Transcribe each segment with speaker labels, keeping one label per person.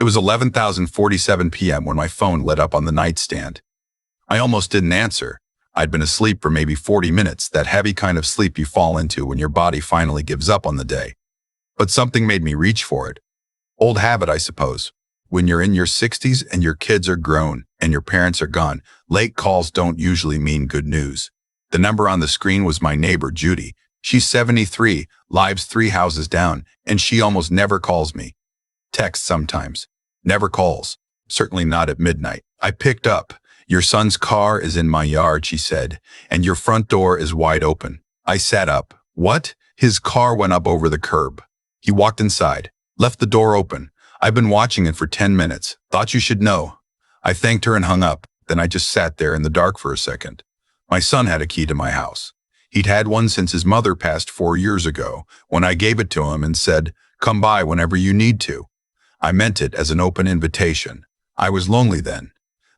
Speaker 1: It was 11:47 p.m. when my phone lit up on the nightstand. I almost didn't answer. I'd been asleep for maybe 40 minutes, that heavy kind of sleep you fall into when your body finally gives up on the day. But something made me reach for it. Old habit, I suppose. When you're in your 60s and your kids are grown and your parents are gone, late calls don't usually mean good news. The number on the screen was my neighbor, Judy. She's 73, lives 3 houses down, and she almost never calls me. Texts sometimes. Never calls. Certainly not at midnight. I picked up. "Your son's car is in my yard," she said, "and your front door is wide open." I sat up. What? His car went up over the curb. He walked inside, left the door open. "I've been watching it for 10 minutes. Thought you should know." I thanked her and hung up. Then I just sat there in the dark for a second. My son had a key to my house. He'd had one since his mother passed 4 years ago, when I gave it to him and said, "Come by whenever you need to." I meant it as an open invitation. I was lonely then.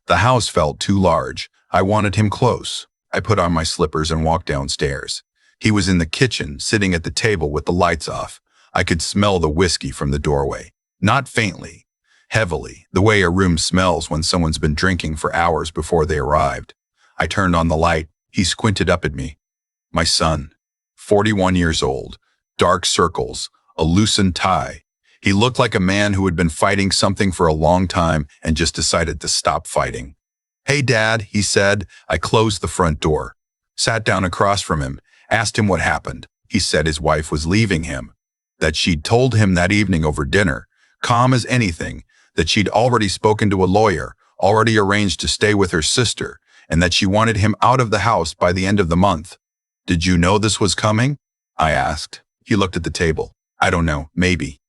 Speaker 1: The house felt too large. I wanted him close. I put on my slippers and walked downstairs. He was in the kitchen, sitting at the table with the lights off. I could smell the whiskey from the doorway. Not faintly, heavily, the way a room smells when someone's been drinking for hours before they arrived. I turned on the light. He squinted up at me. My son, 41 years old, dark circles, a loosened tie. He looked like a man who had been fighting something for a long time and just decided to stop fighting. "Hey, Dad," he said. I closed the front door, sat down across from him, asked him what happened. He said his wife was leaving him, that she'd told him that evening over dinner, calm as anything, that she'd already spoken to a lawyer, already arranged to stay with her sister, and that she wanted him out of the house by the end of the month. "Did you know this was coming?" I asked. He looked at the table. "I don't know, maybe."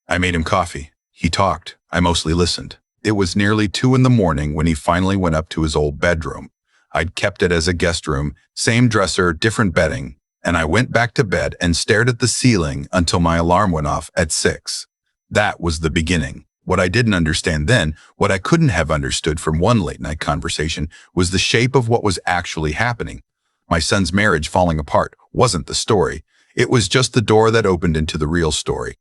Speaker 1: I made him coffee. He talked. I mostly listened. It was nearly 2 in the morning when he finally went up to his old bedroom. I'd kept it as a guest room, same dresser, different bedding, and I went back to bed and stared at the ceiling until my alarm went off at 6. That was the beginning. What I didn't understand then, what I couldn't have understood from one late-night conversation, was the shape of what was actually happening. My son's marriage falling apart wasn't the story. It was just the door that opened into the real story.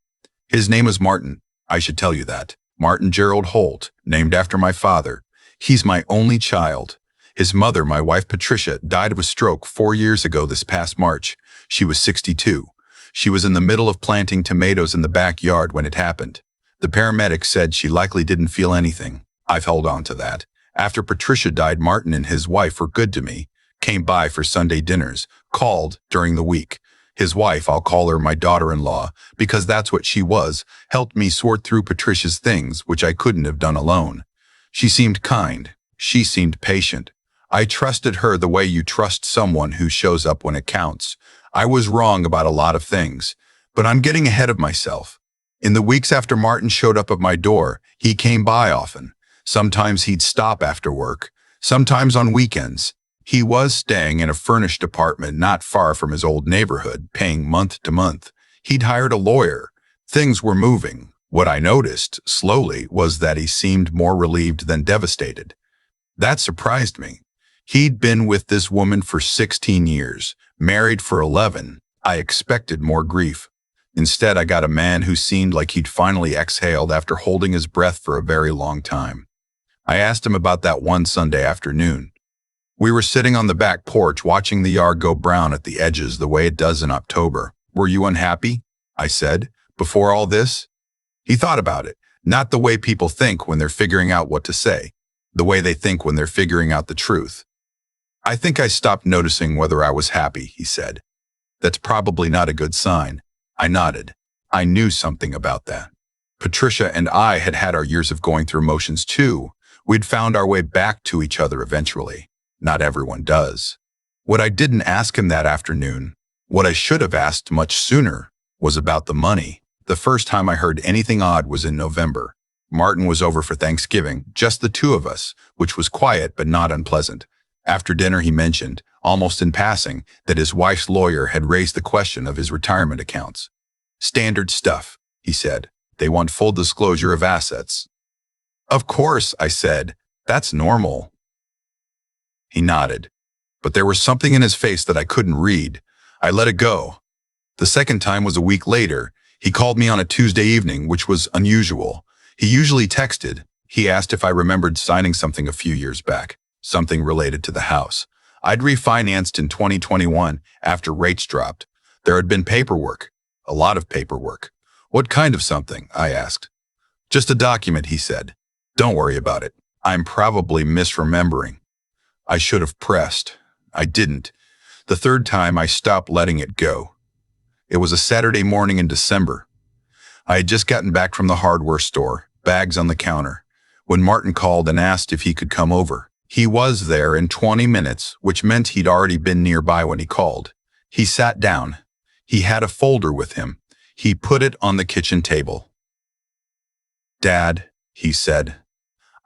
Speaker 1: His name was Martin. I should tell you that. Martin Gerald Holt, named after my father. He's my only child. His mother, my wife Patricia, died of a stroke 4 years ago this past March. She was 62. She was in the middle of planting tomatoes in the backyard when it happened. The paramedics said she likely didn't feel anything. I've held on to that. After Patricia died, Martin and his wife were good to me, came by for Sunday dinners, called during the week. His wife, I'll call her my daughter-in-law, because that's what she was, helped me sort through Patricia's things, which I couldn't have done alone. She seemed kind. She seemed patient. I trusted her the way you trust someone who shows up when it counts. I was wrong about a lot of things, but I'm getting ahead of myself. In the weeks after Martin showed up at my door, he came by often. Sometimes he'd stop after work, sometimes on weekends. He was staying in a furnished apartment not far from his old neighborhood, paying month to month. He'd hired a lawyer. Things were moving. What I noticed, slowly, was that he seemed more relieved than devastated. That surprised me. He'd been with this woman for 16 years, married for 11. I expected more grief. Instead, I got a man who seemed like he'd finally exhaled after holding his breath for a very long time. I asked him about that one Sunday afternoon. We were sitting on the back porch watching the yard go brown at the edges the way it does in October. "Were you unhappy?" I said. "Before all this?" He thought about it. Not the way people think when they're figuring out what to say. The way they think when they're figuring out the truth. "I think I stopped noticing whether I was happy," he said. "That's probably not a good sign." I nodded. I knew something about that. Patricia and I had had our years of going through motions too. We'd found our way back to each other eventually. Not everyone does. What I didn't ask him that afternoon, what I should have asked much sooner, was about the money. The first time I heard anything odd was in November. Martin was over for Thanksgiving, just the two of us, which was quiet but not unpleasant. After dinner he mentioned, almost in passing, that his wife's lawyer had raised the question of his retirement accounts. "Standard stuff," he said. "They want full disclosure of assets." "Of course," I said. "That's normal." He nodded, but there was something in his face that I couldn't read. I let it go. The second time was a week later. He called me on a Tuesday evening, which was unusual. He usually texted. He asked if I remembered signing something a few years back, something related to the house. I'd refinanced in 2021 after rates dropped. There had been paperwork, a lot of paperwork. What kind of something? I asked. Just a document, he said. Don't worry about it. I'm probably misremembering. I should have pressed. I didn't. The third time I stopped letting it go. It was a Saturday morning in December. I had just gotten back from the hardware store, bags on the counter, when Martin called and asked if he could come over. He was there in 20 minutes, which meant he'd already been nearby when he called. He sat down. He had a folder with him. He put it on the kitchen table. Dad, he said,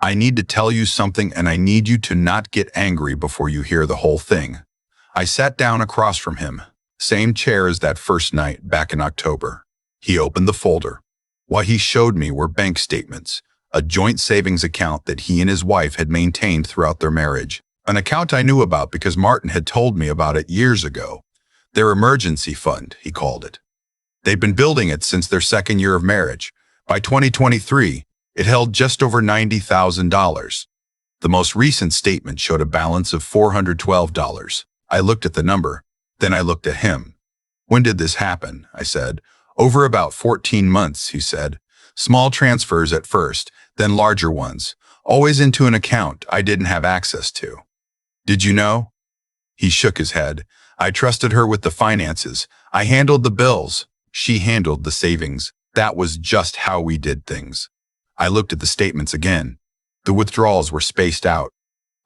Speaker 1: I need to tell you something and I need you to not get angry before you hear the whole thing. I sat down across from him, same chair as that first night back in October. He opened the folder. What he showed me were bank statements, a joint savings account that he and his wife had maintained throughout their marriage. An account I knew about because Martin had told me about it years ago. Their emergency fund, he called it. They'd been building it since their second year of marriage. By 2023, it held just over $90,000. The most recent statement showed a balance of $412. I looked at the number, then I looked at him. When did this happen? I said. Over about 14 months, he said. Small transfers at first, then larger ones, always into an account I didn't have access to. Did you know? He shook his head. I trusted her with the finances. I handled the bills. She handled the savings. That was just how we did things. I looked at the statements again. The withdrawals were spaced out,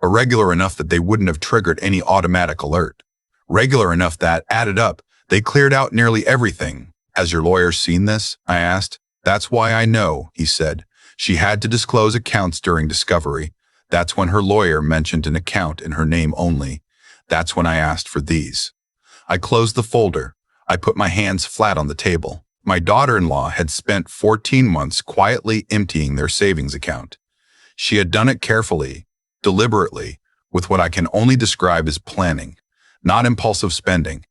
Speaker 1: irregular enough that they wouldn't have triggered any automatic alert. Regular enough that, added up, they cleared out nearly everything. Has your lawyer seen this? I asked. That's why I know, he said. She had to disclose accounts during discovery. That's when her lawyer mentioned an account in her name only. That's when I asked for these. I closed the folder. I put my hands flat on the table. My daughter-in-law had spent 14 months quietly emptying their savings account. She had done it carefully, deliberately, with what I can only describe as planning, not impulsive spending,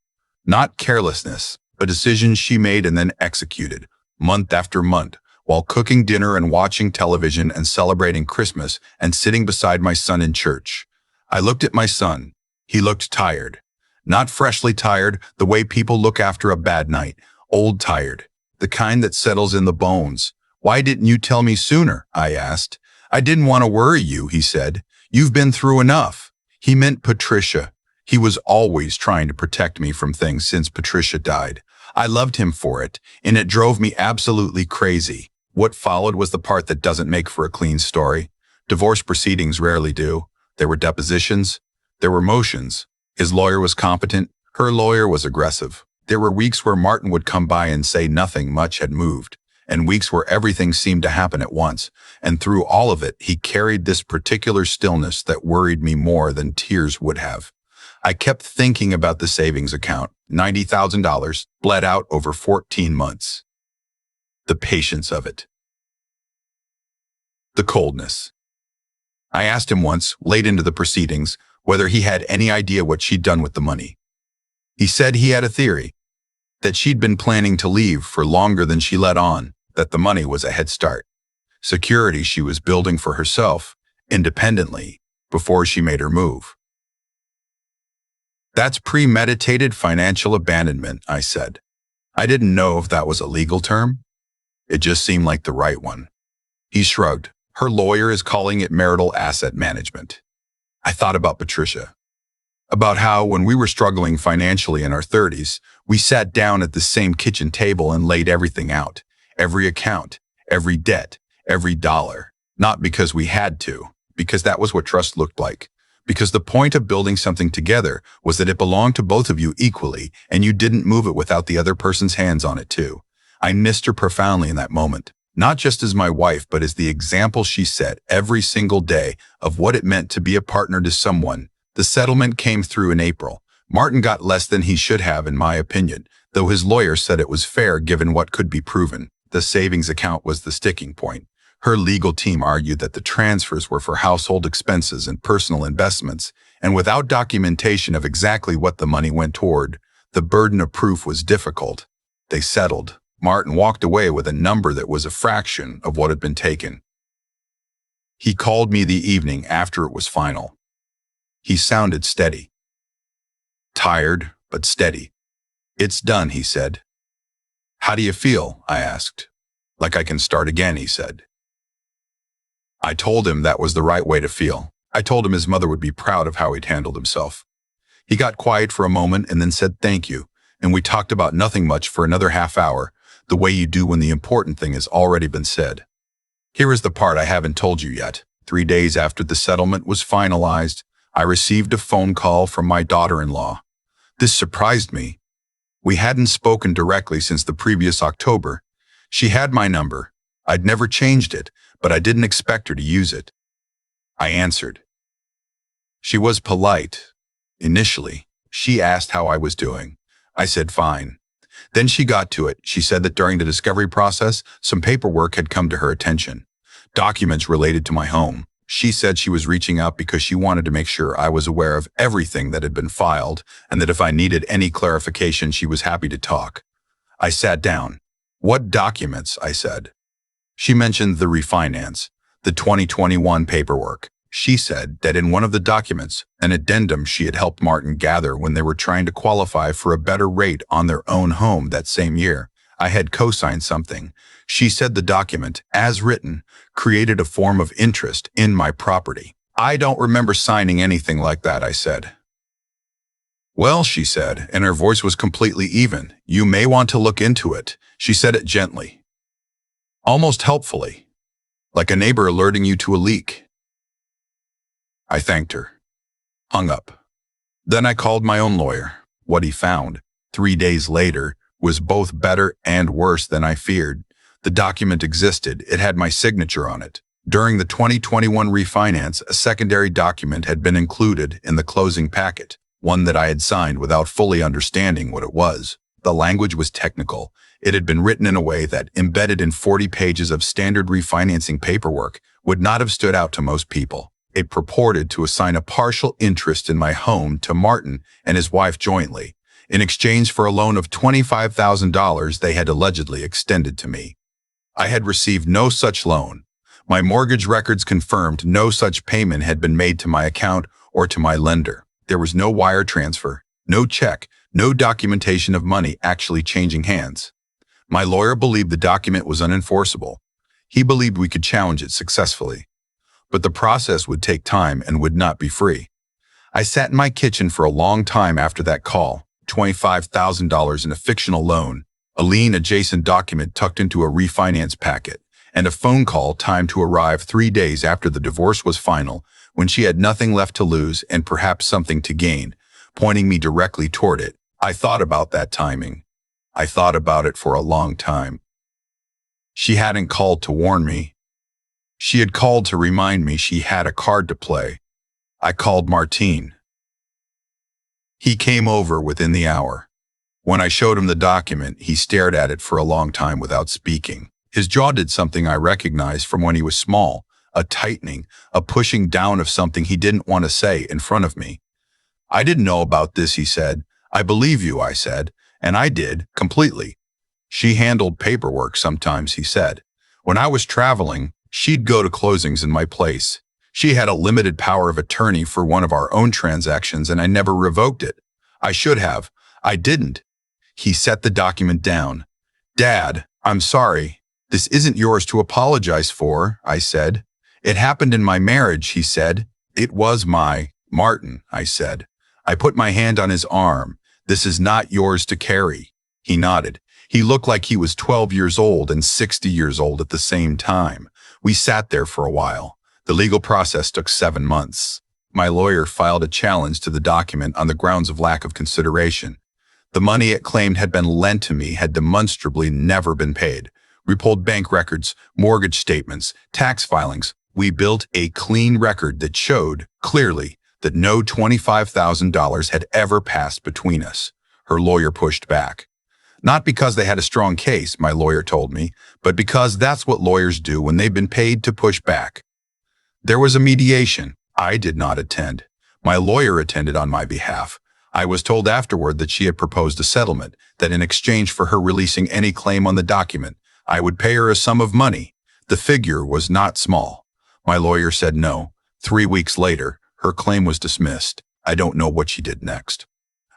Speaker 1: not carelessness, but decisions she made and then executed, month after month, while cooking dinner and watching television and celebrating Christmas and sitting beside my son in church. I looked at my son. He looked tired. Not freshly tired, the way people look after a bad night. Old tired. The kind that settles in the bones. Why didn't you tell me sooner? I asked. I didn't want to worry you, he said. You've been through enough. He meant Patricia. He was always trying to protect me from things since Patricia died. I loved him for it, and it drove me absolutely crazy. What followed was the part that doesn't make for a clean story. Divorce proceedings rarely do. There were depositions. There were motions. His lawyer was competent. Her lawyer was aggressive. There were weeks where Martin would come by and say nothing much had moved, and weeks where everything seemed to happen at once. And through all of it, he carried this particular stillness that worried me more than tears would have. I kept thinking about the savings account, $90,000, bled out over 14 months. The patience of it. The coldness. I asked him once, late into the proceedings, whether he had any idea what she'd done with the money. He said he had a theory, that she'd been planning to leave for longer than she let on, that the money was a head start. Security she was building for herself, independently, before she made her move. That's premeditated financial abandonment, I said. I didn't know if that was a legal term. It just seemed like the right one. He shrugged. Her lawyer is calling it marital asset management. I thought about Patricia. About how, when we were struggling financially in our 30s, we sat down at the same kitchen table and laid everything out. Every account, every debt, every dollar. Not because we had to, because that was what trust looked like. Because the point of building something together was that it belonged to both of you equally, and you didn't move it without the other person's hands on it too. I missed her profoundly in that moment, not just as my wife, but as the example she set every single day of what it meant to be a partner to someone. The settlement came through in April. Martin got less than he should have, in my opinion, though his lawyer said it was fair given what could be proven. The savings account was the sticking point. Her legal team argued that the transfers were for household expenses and personal investments, and without documentation of exactly what the money went toward, the burden of proof was difficult. They settled. Martin walked away with a number that was a fraction of what had been taken. He called me the evening after it was final. He sounded steady. Tired, but steady. "It's done," he said. "How do you feel?" I asked. "Like I can start again," he said. I told him that was the right way to feel. I told him his mother would be proud of how he'd handled himself. He got quiet for a moment and then said thank you, and we talked about nothing much for another half hour, the way you do when the important thing has already been said. Here is the part I haven't told you yet. 3 days after the settlement was finalized, I received a phone call from my daughter-in-law. This surprised me. We hadn't spoken directly since the previous October. She had my number. I'd never changed it, but I didn't expect her to use it. I answered. She was polite. Initially, she asked how I was doing. I said fine. Then she got to it. She said that during the discovery process, some paperwork had come to her attention. Documents related to my home. She said she was reaching out because she wanted to make sure I was aware of everything that had been filed, and that if I needed any clarification, she was happy to talk. I sat down. "What documents?" I said. She mentioned the refinance, the 2021 paperwork. She said that in one of the documents, an addendum she had helped Martin gather when they were trying to qualify for a better rate on their own home that same year, I had co-signed something. She said the document, as written, created a form of interest in my property. "I don't remember signing anything like that," I said. "Well," she said, and her voice was completely even, "you may want to look into it." She said it gently, almost helpfully, like a neighbor alerting you to a leak. I thanked her. Hung up. Then I called my own lawyer. What he found, 3 days later, was both better and worse than I feared. The document existed. It had my signature on it. During the 2021 refinance, a secondary document had been included in the closing packet, one that I had signed without fully understanding what it was. The language was technical. It had been written in a way that, embedded in 40 pages of standard refinancing paperwork, would not have stood out to most people. It purported to assign a partial interest in my home to Martin and his wife jointly, in exchange for a loan of $25,000 they had allegedly extended to me. I had received no such loan. My mortgage records confirmed no such payment had been made to my account or to my lender. There was no wire transfer, no check, no documentation of money actually changing hands. My lawyer believed the document was unenforceable. He believed we could challenge it successfully. But the process would take time and would not be free. I sat in my kitchen for a long time after that call, $25,000 in a fictional loan, a lien-adjacent document tucked into a refinance packet, and a phone call timed to arrive 3 days after the divorce was final, when she had nothing left to lose and perhaps something to gain, pointing me directly toward it. I thought about that timing. I thought about it for a long time. She hadn't called to warn me. She had called to remind me she had a card to play. I called Martin. He came over within the hour. When I showed him the document, he stared at it for a long time without speaking. His jaw did something I recognized from when he was small, a tightening, a pushing down of something he didn't want to say in front of me. "I didn't know about this," he said. "I believe you," I said, and I did, completely. "She handled paperwork sometimes," he said. "When I was traveling, she'd go to closings in my place. She had a limited power of attorney for one of our own transactions, and I never revoked it. I should have. I didn't." He set the document down. "Dad, I'm sorry. This isn't yours to apologize for," I said. "It happened in my marriage," he said. "It was my Martin," I said. I put my hand on his arm. "This is not yours to carry." He nodded. He looked like he was 12 years old and 60 years old at the same time. We sat there for a while. The legal process took 7 months. My lawyer filed a challenge to the document on the grounds of lack of consideration. The money it claimed had been lent to me had demonstrably never been paid. We pulled bank records, mortgage statements, tax filings. We built a clean record that showed, clearly, that no $25,000 had ever passed between us. Her lawyer pushed back. Not because they had a strong case, my lawyer told me, but because that's what lawyers do when they've been paid to push back. There was a mediation. I did not attend. My lawyer attended on my behalf. I was told afterward that she had proposed a settlement, that in exchange for her releasing any claim on the document, I would pay her a sum of money. The figure was not small. My lawyer said no. 3 weeks later, her claim was dismissed. I don't know what she did next.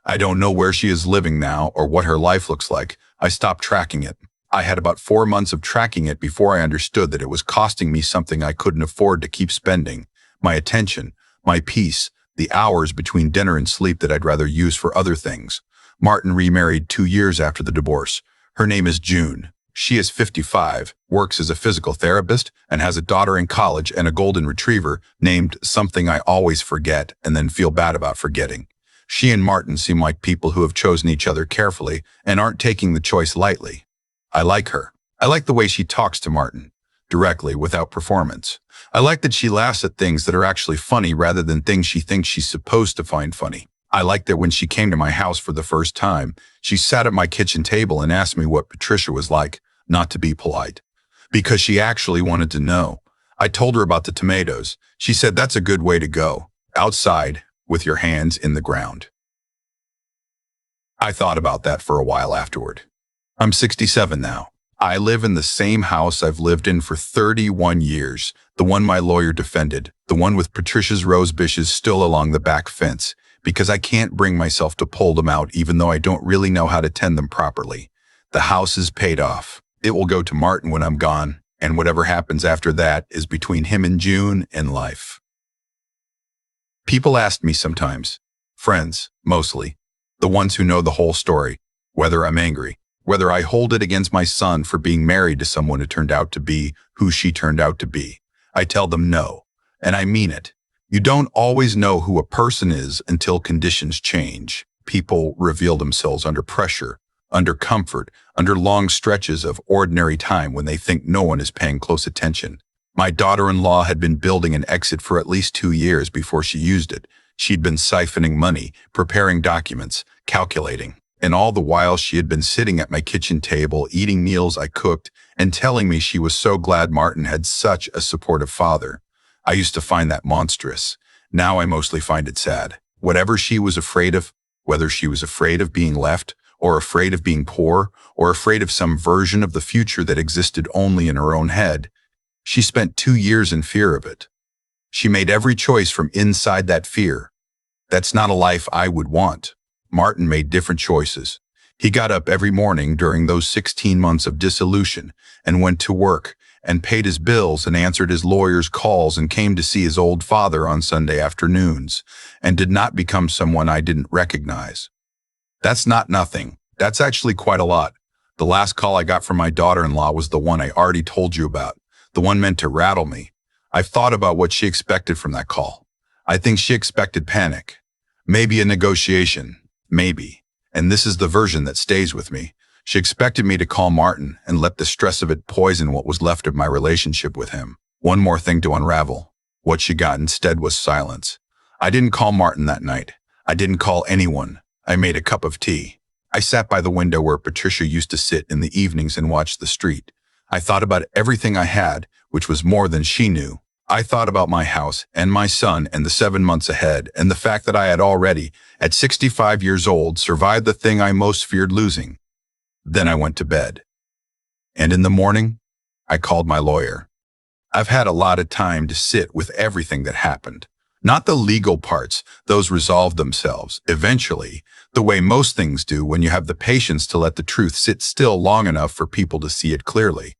Speaker 1: I don't know where she is living now or what her life looks like. I stopped tracking it. I had about 4 months of tracking it before I understood that it was costing me something I couldn't afford to keep spending. My attention, my peace, the hours between dinner and sleep that I'd rather use for other things. Martin remarried 2 years after the divorce. Her name is June. She is 55, works as a physical therapist, and has a daughter in college and a golden retriever named something I always forget and then feel bad about forgetting. She and Martin seem like people who have chosen each other carefully and aren't taking the choice lightly. I like her. I like the way she talks to Martin, directly, without performance. I like that she laughs at things that are actually funny rather than things she thinks she's supposed to find funny. I like that when she came to my house for the first time, she sat at my kitchen table and asked me what Patricia was like, not to be polite, because she actually wanted to know. I told her about the tomatoes. She said that's a good way to go, outside, with your hands in the ground. I thought about that for a while afterward. I'm 67 now. I live in the same house I've lived in for 31 years, the one my lawyer defended, the one with Patricia's rose bushes still along the back fence, because I can't bring myself to pull them out even though I don't really know how to tend them properly. The house is paid off. It will go to Martin when I'm gone, and whatever happens after that is between him and June and life. People ask me sometimes, friends, mostly, the ones who know the whole story, whether I'm angry, whether I hold it against my son for being married to someone who turned out to be who she turned out to be. I tell them no, and I mean it. You don't always know who a person is until conditions change. People reveal themselves under pressure, under comfort, under long stretches of ordinary time when they think no one is paying close attention. My daughter-in-law had been building an exit for at least 2 years before she used it. She'd been siphoning money, preparing documents, calculating. And all the while she had been sitting at my kitchen table, eating meals I cooked, and telling me she was so glad Martin had such a supportive father. I used to find that monstrous. Now I mostly find it sad. Whatever she was afraid of, whether she was afraid of being left, or afraid of being poor, or afraid of some version of the future that existed only in her own head, she spent 2 years in fear of it. She made every choice from inside that fear. That's not a life I would want. Martin made different choices. He got up every morning during those 16 months of dissolution and went to work and paid his bills and answered his lawyer's calls and came to see his old father on Sunday afternoons and did not become someone I didn't recognize. That's not nothing. That's actually quite a lot. The last call I got from my daughter-in-law was the one I already told you about, the one meant to rattle me. I've thought about what she expected from that call. I think she expected panic. Maybe a negotiation. Maybe. And this is the version that stays with me. She expected me to call Martin and let the stress of it poison what was left of my relationship with him. One more thing to unravel. What she got instead was silence. I didn't call Martin that night. I didn't call anyone. I made a cup of tea. I sat by the window where Patricia used to sit in the evenings and watch the street. I thought about everything I had, which was more than she knew. I thought about my house and my son and the 7 months ahead and the fact that I had already, at 65 years old, survived the thing I most feared losing. Then I went to bed. And in the morning, I called my lawyer. I've had a lot of time to sit with everything that happened. Not the legal parts, those resolve themselves, eventually, the way most things do when you have the patience to let the truth sit still long enough for people to see it clearly.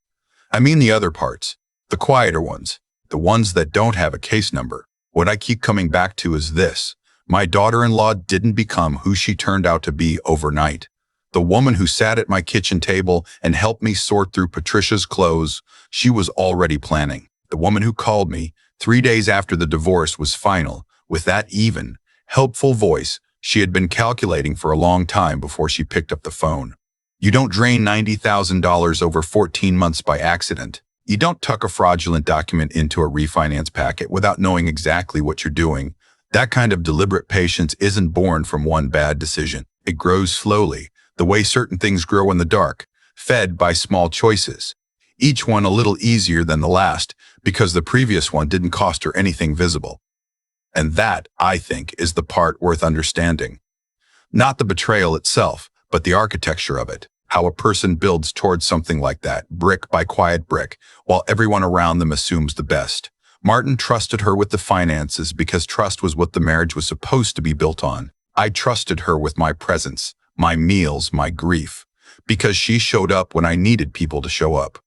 Speaker 1: I mean the other parts, the quieter ones. The ones that don't have a case number. What I keep coming back to is this. My daughter-in-law didn't become who she turned out to be overnight. The woman who sat at my kitchen table and helped me sort through Patricia's clothes, she was already planning. The woman who called me 3 days after the divorce was final, with that even, helpful voice she had been calculating for a long time before she picked up the phone. You don't drain $90,000 over 14 months by accident. You don't tuck a fraudulent document into a refinance packet without knowing exactly what you're doing. That kind of deliberate patience isn't born from one bad decision. It grows slowly, the way certain things grow in the dark, fed by small choices. Each one a little easier than the last because the previous one didn't cost her anything visible. And that, I think, is the part worth understanding. Not the betrayal itself, but the architecture of it. How a person builds towards something like that, brick by quiet brick, while everyone around them assumes the best. Martin trusted her with the finances because trust was what the marriage was supposed to be built on. I trusted her with my presence, my meals, my grief, because she showed up when I needed people to show up.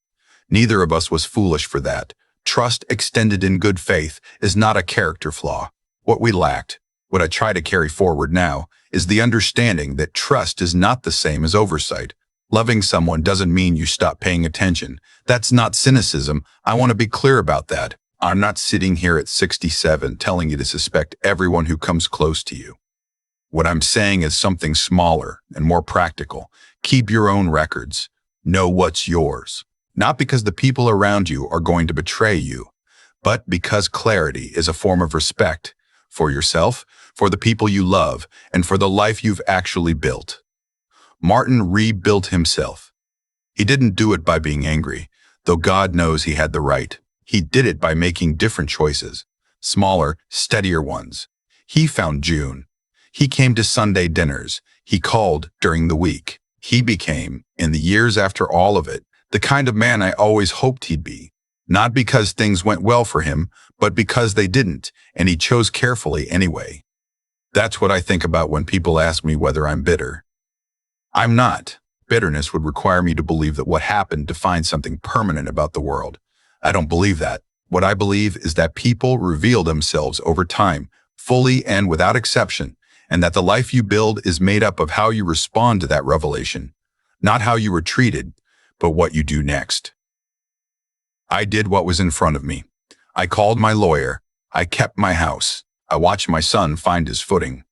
Speaker 1: Neither of us was foolish for that. Trust extended in good faith is not a character flaw. What we lacked, what I try to carry forward now, is the understanding that trust is not the same as oversight. Loving someone doesn't mean you stop paying attention. That's not cynicism. I want to be clear about that. I'm not sitting here at 67 telling you to suspect everyone who comes close to you. What I'm saying is something smaller and more practical. Keep your own records. Know what's yours. Not because the people around you are going to betray you, but because clarity is a form of respect for yourself, for the people you love, and for the life you've actually built. Martin rebuilt himself. He didn't do it by being angry, though God knows he had the right. He did it by making different choices, smaller, steadier ones. He found June. He came to Sunday dinners. He called during the week. He became, in the years after all of it, the kind of man I always hoped he'd be. Not because things went well for him, but because they didn't, and he chose carefully anyway. That's what I think about when people ask me whether I'm bitter. I'm not. Bitterness would require me to believe that what happened defines something permanent about the world. I don't believe that. What I believe is that people reveal themselves over time, fully and without exception, and that the life you build is made up of how you respond to that revelation, not how you were treated, but what you do next. I did what was in front of me. I called my lawyer. I kept my house. I watched my son find his footing.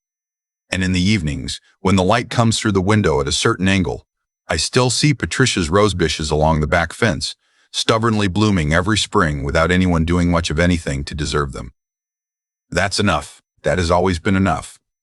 Speaker 1: And in the evenings, when the light comes through the window at a certain angle, I still see Patricia's rose bushes along the back fence, stubbornly blooming every spring without anyone doing much of anything to deserve them. That's enough. That has always been enough.